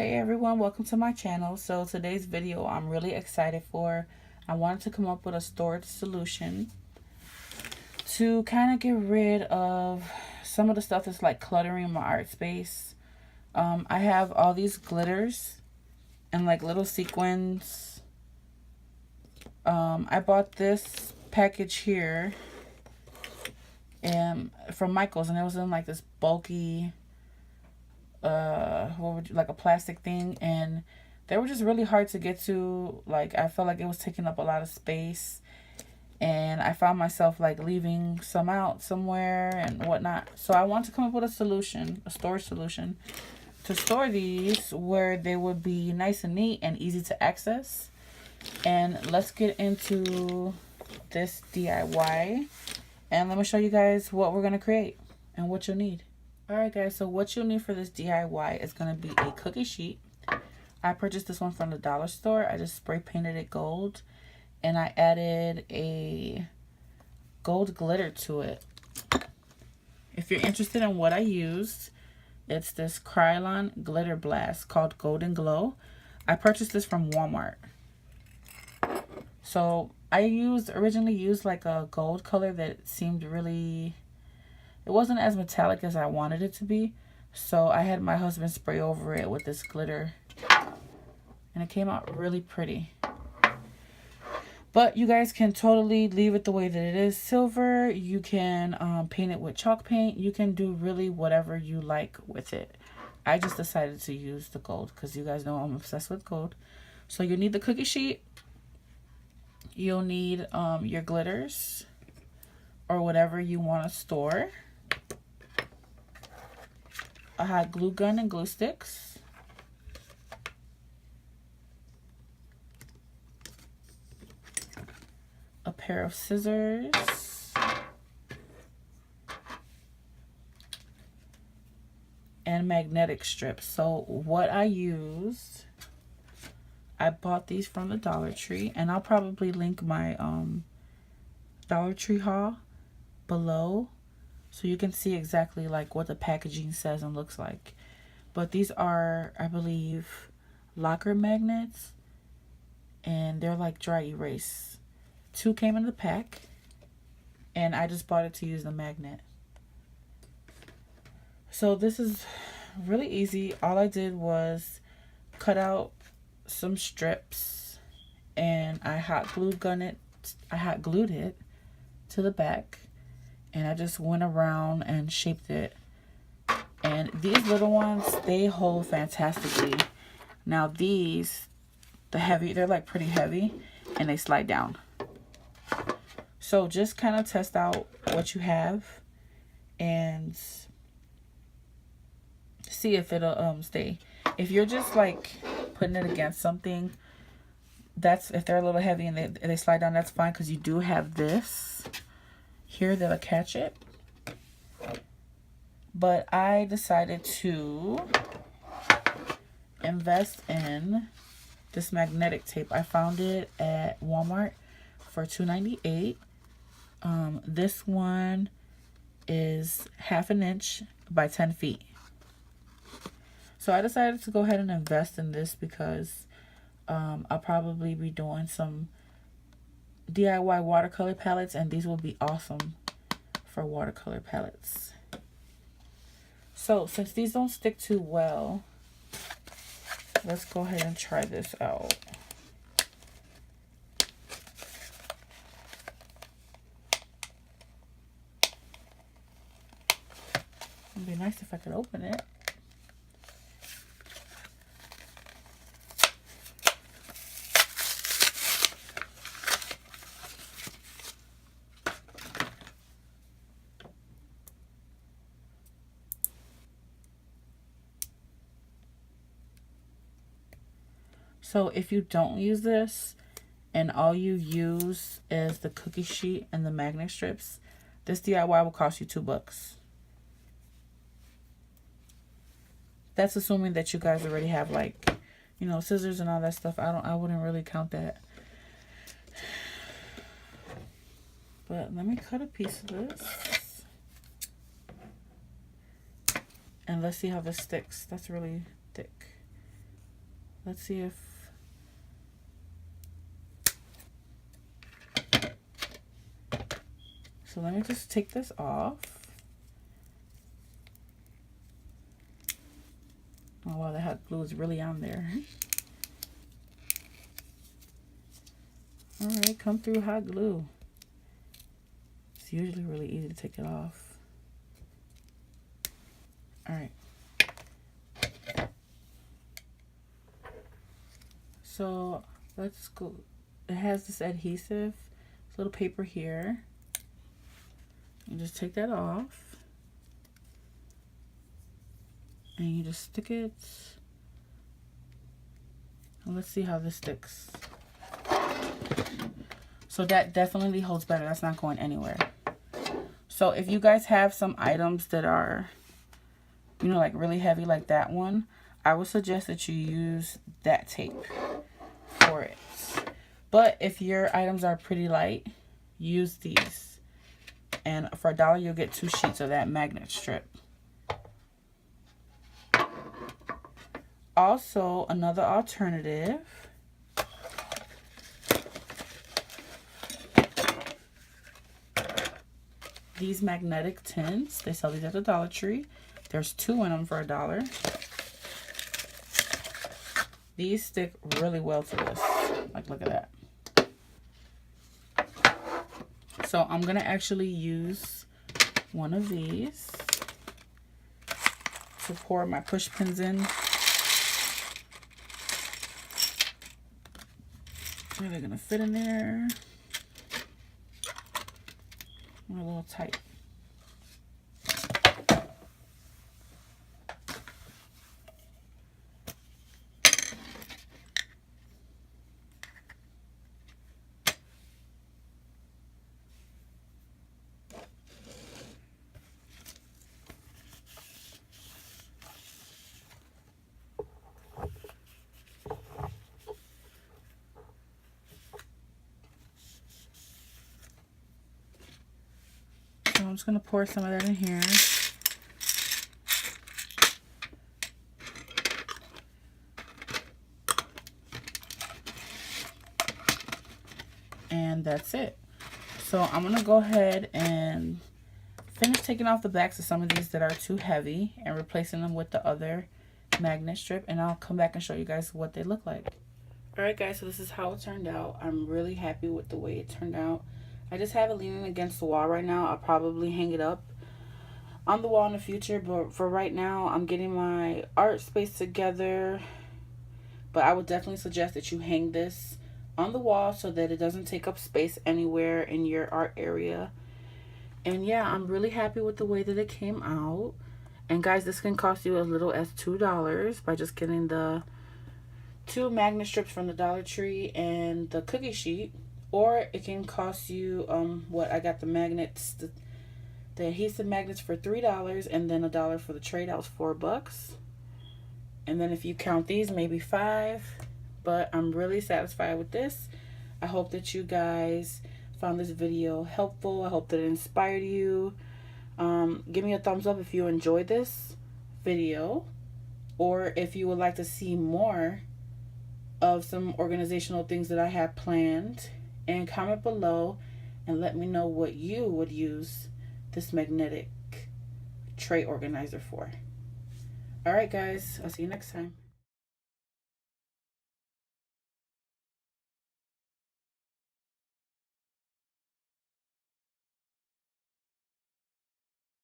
Hey everyone, welcome to my channel. So today's video I'm really excited for. I wanted to come up with a storage solution to kind of get rid of some of the stuff that's like cluttering my art space. I have all these glitters and like little sequins. I bought this package here from Michaels, and it was in like this bulky like a plastic thing, and they were just really hard to get to. Like, I felt like it was taking up a lot of space, and I found myself like leaving some out somewhere and whatnot. So I want to come up with a solution, a storage solution, to store these where they would be nice and neat and easy to access. And let's get into this DIY, and let me show you guys what we're gonna create and what you'll need. Alright guys, so what you'll need for this DIY is going to be a cookie sheet. I purchased this one from the dollar store. I just spray painted it gold, and I added a gold glitter to it. If you're interested in what I used, it's this Krylon glitter blast called Golden Glow. I purchased this from Walmart. So I originally used like a gold color that seemed really... it wasn't as metallic as I wanted it to be, so I had my husband spray over it with this glitter, and it came out really pretty. But you guys can totally leave it the way that it is, silver. You can paint it with chalk paint. You can do really whatever you like with it. I just decided to use the gold because you guys know I'm obsessed with gold. So you need the cookie sheet. You'll need your glitters or whatever you want to store. A hot glue gun and glue sticks, a pair of scissors, and magnetic strips. So what I used, I bought these from the Dollar Tree, and I'll probably link my Dollar Tree haul below, so you can see exactly like what the packaging says and looks like. But these are, I believe, locker magnets, and they're like dry erase. 2 came in the pack, and I just bought it to use the magnet. So this is really easy. All I did was cut out some strips, and I hot glued it to the back. And I just went around and shaped it. And these little ones, they hold fantastically. Now these, they're like pretty heavy, and they slide down. So just kind of test out what you have and see if it'll stay. If you're just like putting it against something, if they're a little heavy and they slide down, that's fine, because you do have this here that'll catch it. But I decided to invest in this magnetic tape. I found it at Walmart for $2.98. This one is 1/2 inch by 10 feet. So I decided to go ahead and invest in this because I'll probably be doing some DIY watercolor palettes, and these will be awesome for watercolor palettes. So since these don't stick too well, let's go ahead and try this out. It'd be nice if I could open it. So if you don't use this and all you use is the cookie sheet and the magnet strips, this DIY will cost you $2. That's assuming that you guys already have, like, you know, scissors and all that stuff. I wouldn't really count that. But let me cut a piece of this. And let's see how this sticks. That's really thick. Let's see if... So let me just take this off. Oh wow, the hot glue is really on there. All right, come through hot glue. It's usually really easy to take it off. All right. So let's go. It has this adhesive, this little paper here. You just take that off. And you just stick it. And let's see how this sticks. So that definitely holds better. That's not going anywhere. So if you guys have some items that are, you know, like really heavy like that one, I would suggest that you use that tape for it. But if your items are pretty light, use these. And for $1, you'll get 2 sheets of that magnet strip. Also, another alternative, these magnetic tins. They sell these at the Dollar Tree. There's 2 in them for $1. These stick really well to this. Like, look at that. So I'm gonna actually use one of these to pour my push pins in. They're gonna fit in there. They're a little tight. So I'm just gonna pour some of that in here. And that's it. So I'm gonna go ahead and finish taking off the backs of some of these that are too heavy and replacing them with the other magnet strip, and I'll come back and show you guys what they look like. Alright guys, so this is how it turned out. I'm really happy with the way it turned out. I just have it leaning against the wall right now. I'll probably hang it up on the wall in the future, but for right now I'm getting my art space together. But I would definitely suggest that you hang this on the wall so that it doesn't take up space anywhere in your art area. And yeah, I'm really happy with the way that it came out. And guys, this can cost you as little as $2 by just getting the 2 magnet strips from the Dollar Tree and the cookie sheet. Or it can cost you I got the magnets, the adhesive magnets for $3, and then $1 for the tray. That was $4. And then if you count these, maybe 5. But I'm really satisfied with this. I hope that you guys found this video helpful. I hope that it inspired you. Give me a thumbs up if you enjoyed this video, or if you would like to see more of some organizational things that I have planned. And comment below and let me know what you would use this magnetic tray organizer for. Alright guys, I'll see you next time.